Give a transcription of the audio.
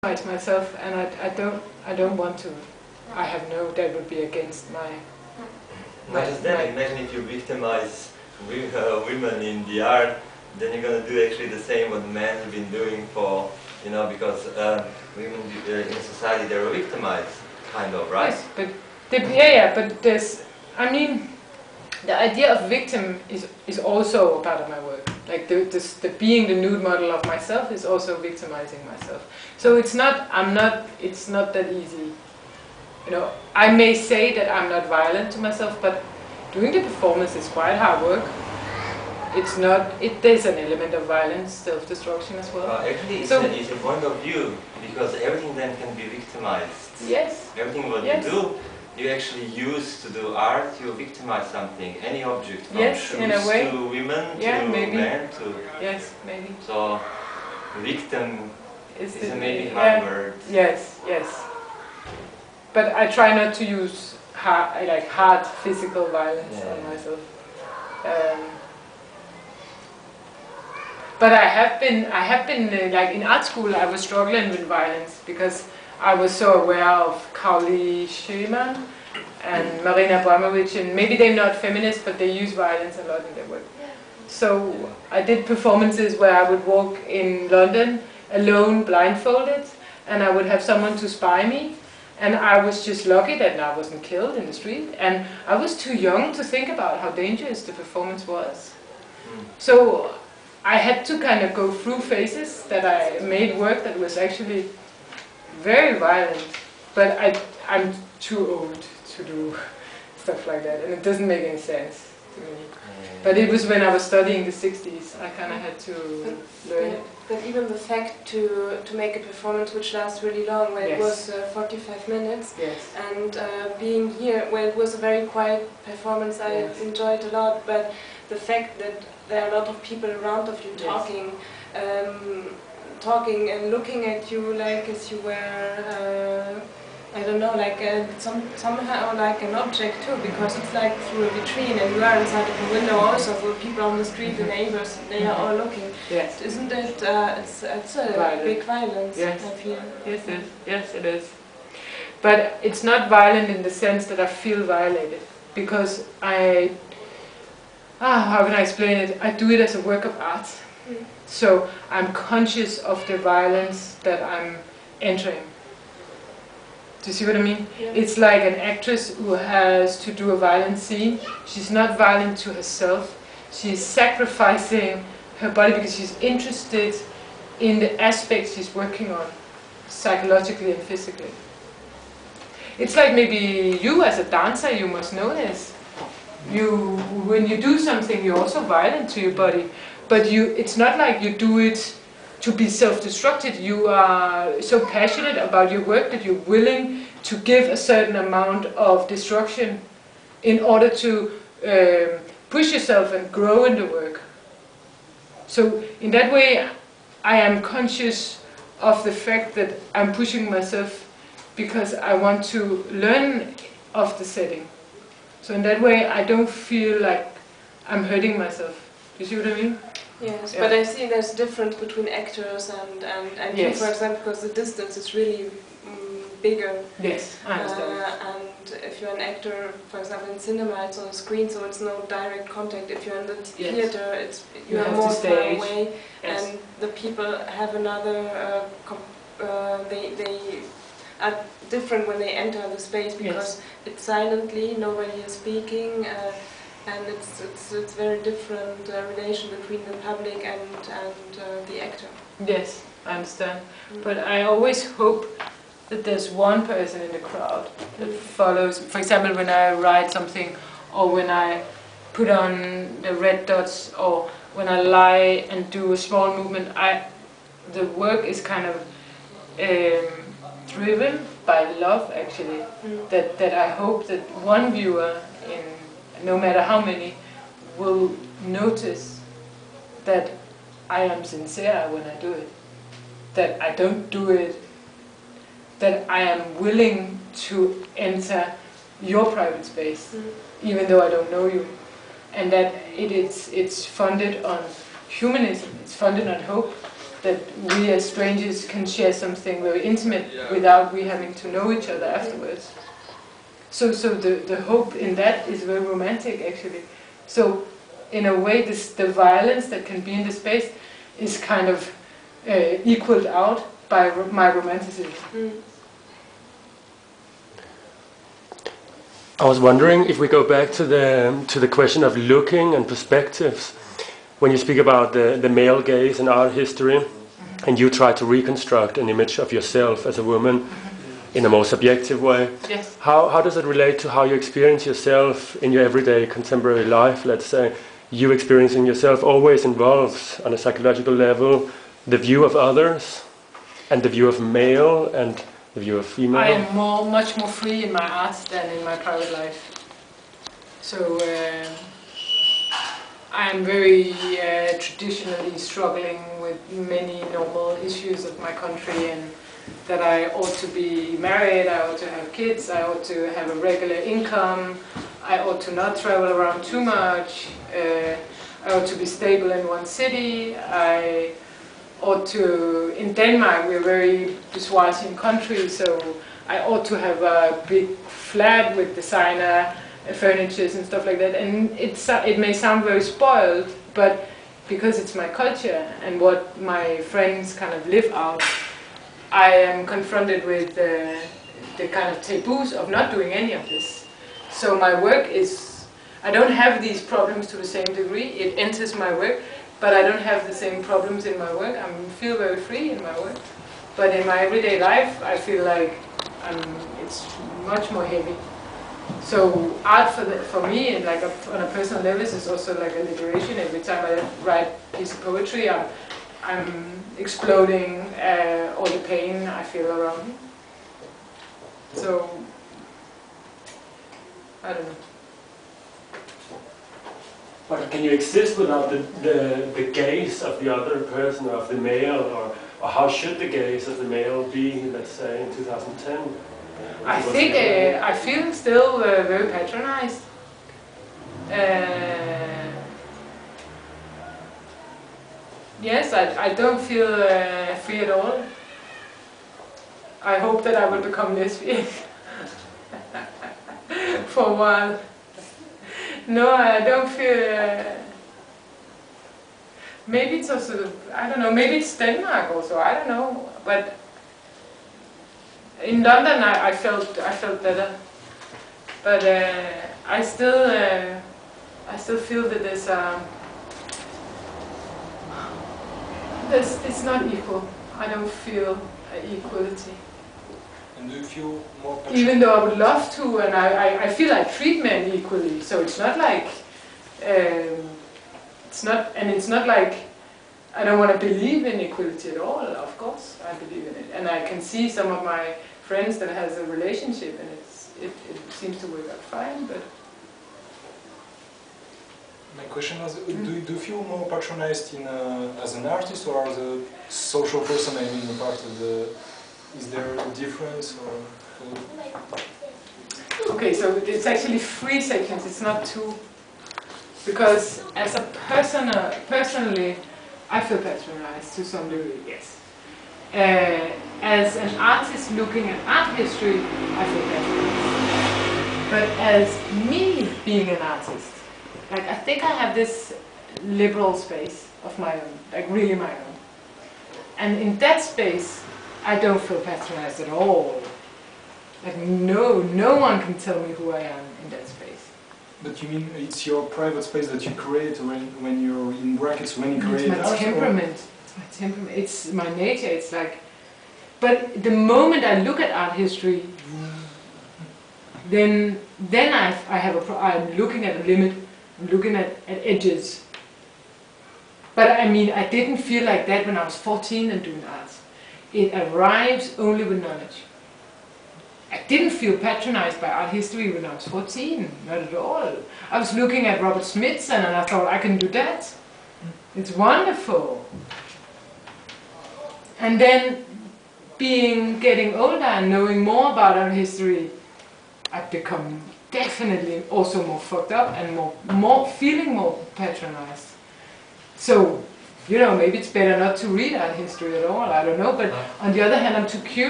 myself, and I don't want to. I have no, that would be against my. Imagine if you victimize women in the art, then you're going to do actually the same what men have been doing for, because women in society, they were victimized, kind of, right? Yes, but but there's, I mean, the idea of victim is also a part of my work. Like the being the nude model of myself is also victimizing myself. So it's not that easy. I may say that I'm not violent to myself, but doing the performance is quite hard work. There's an element of violence, self-destruction as well. Actually, it's a point of view, because everything then can be victimized. Yes. Everything what you do, you actually use to do art, you victimize something, any object, from shoes in a way. to women, yeah, to maybe. men, to... Yes, maybe. So, victim is a maybe hard word. Yes, yes. But I try not to use hard physical violence on myself. But I have been like in art school, I was struggling with violence because I was so aware of Kauli Schumann and Marina Abramovic, and maybe they're not feminists, but they use violence a lot in their work. So I did performances where I would walk in London alone, blindfolded, and I would have someone to spy me. And I was just lucky that I wasn't killed in the street. And I was too young to think about how dangerous the performance was. So I had to kind of go through phases that I made work that was actually very violent. But I'm too old to do stuff like that. And it doesn't make any sense to me. But it was when I was studying the 60s, I kind of had to learn it. But even the fact to make a performance which lasts really long, where it was 45 minutes, and being here, where it was a very quiet performance, I enjoyed a lot, but the fact that there are a lot of people around of you talking, talking and looking at you like as you were, I don't know, like somehow like an object too, because it's like through a vitrine and you are inside of a window also, for people on the street, the neighbors, they are all looking. Yes. Isn't it, it's a big violence, I feel. Yes, it is. But it's not violent in the sense that I feel violated, because how can I explain it? I do it as a work of art. So I'm conscious of the violence that I'm entering. Do you see what I mean? Yeah. It's like an actress who has to do a violent scene. She's not violent to herself. She's sacrificing her body because she's interested in the aspects she's working on, psychologically and physically. It's like maybe you as a dancer, you must know this. When you do something, you're also violent to your body. But it's not like you do it to be self-destructive. You are so passionate about your work that you're willing to give a certain amount of destruction in order to push yourself and grow in the work. So in that way, I am conscious of the fact that I'm pushing myself because I want to learn of the setting. So in that way, I don't feel like I'm hurting myself. Do you see what I mean? Yes, but I see there's a difference between actors and you, for example, because the distance is really bigger. Yes, I understand. And if you're an actor, for example, in cinema, it's on a screen, so it's no direct contact. If you're in the theater, you are more far away, and the people have another. They are different when they enter the space because it's silently, nobody is speaking. And it's very different relation between the public and the actor. Yes, I understand. But I always hope that there's one person in the crowd that follows. For example, when I write something, or when I put on the red dots, or when I lie and do a small movement, the work is kind of driven by love, actually. That I hope that one viewer, no matter how many, will notice that I am sincere when I do it. That I don't do it, that I am willing to enter your private space, even though I don't know you. And that it's funded on humanism, it's funded on hope. that we as strangers can share something very intimate without we having to know each other afterwards. So the hope in that is very romantic, actually. So in a way, the violence that can be in the space is kind of equaled out by my romanticism. I was wondering if we go back to the question of looking and perspectives. When you speak about the male gaze in art history, and you try to reconstruct an image of yourself as a woman in a more subjective way, yes. How does it relate to how you experience yourself in your everyday contemporary life? Let's say you experiencing yourself always involves, on a psychological level, the view of others, and the view of male, and the view of female. I am much more free in my art than in my private life. So I am very traditionally struggling with many normal issues of my country, and that I ought to be married, I ought to have kids, I ought to have a regular income, I ought to not travel around too much, I ought to be stable in one city, I ought to, in Denmark we're a very bourgeoisian country, so I ought to have a big flat with designer furnitures and stuff like that, and it may sound very spoiled, but because it's my culture and what my friends kind of live out, I am confronted with the kind of taboos of not doing any of this. So my work is, I don't have these problems to the same degree. It enters my work, but I don't have the same problems in my work. I feel very free in my work. But in my everyday life, I feel like it's much more heavy. So art for me, and like on a personal level, is also like a liberation. Every time I write a piece of poetry, I'm exploding all the pain I feel around me. So, I don't know. But can you exist without the gaze of the other person, or of the male, or how should the gaze of the male be, let's say, in 2010? I think I feel still very patronized. Yes, I don't feel free at all. I hope that I will become lesbian for a while. No, I don't feel... maybe it's also, I don't know, maybe it's Denmark also, I don't know. But in London I felt better. But I still feel that it's not equal. I don't feel equality. And do you feel more passionate? Even though I would love to, and I feel I treat men equally, so it's not like, it's not like I don't want to believe in equality at all. Of course I believe in it, and I can see some of my friends that has a relationship and it seems to work out fine, but... My question was, do you feel more patronized as an artist or as a social person? I mean, part of the... Is there a difference or? Okay, so it's actually 3 sections. It's not 2, because as a person, personally, I feel patronized to some degree. Yes. As an artist looking at art history, I feel patronized. But as me being an artist, like I think I have this liberal space of my own, like really my own, and in that space. I don't feel patronized at all. Like no one can tell me who I am in that space. But you mean it's your private space that you create when you're in brackets, when you create art? It's my temperament. It's my temperament. It's my nature. It's like, but the moment I look at art history, then I'm looking at a limit. I'm looking at edges. But I mean, I didn't feel like that when I was 14 and doing art. It arrives only with knowledge. I didn't feel patronized by art history when I was 14, not at all. I was looking at Robert Smithson and I thought, I can do that. It's wonderful. And then getting older and knowing more about art history, I've become definitely also more fucked up and more feeling more patronized. So you know, maybe it's better not to read art history at all, I don't know, but on the other hand, I'm too curious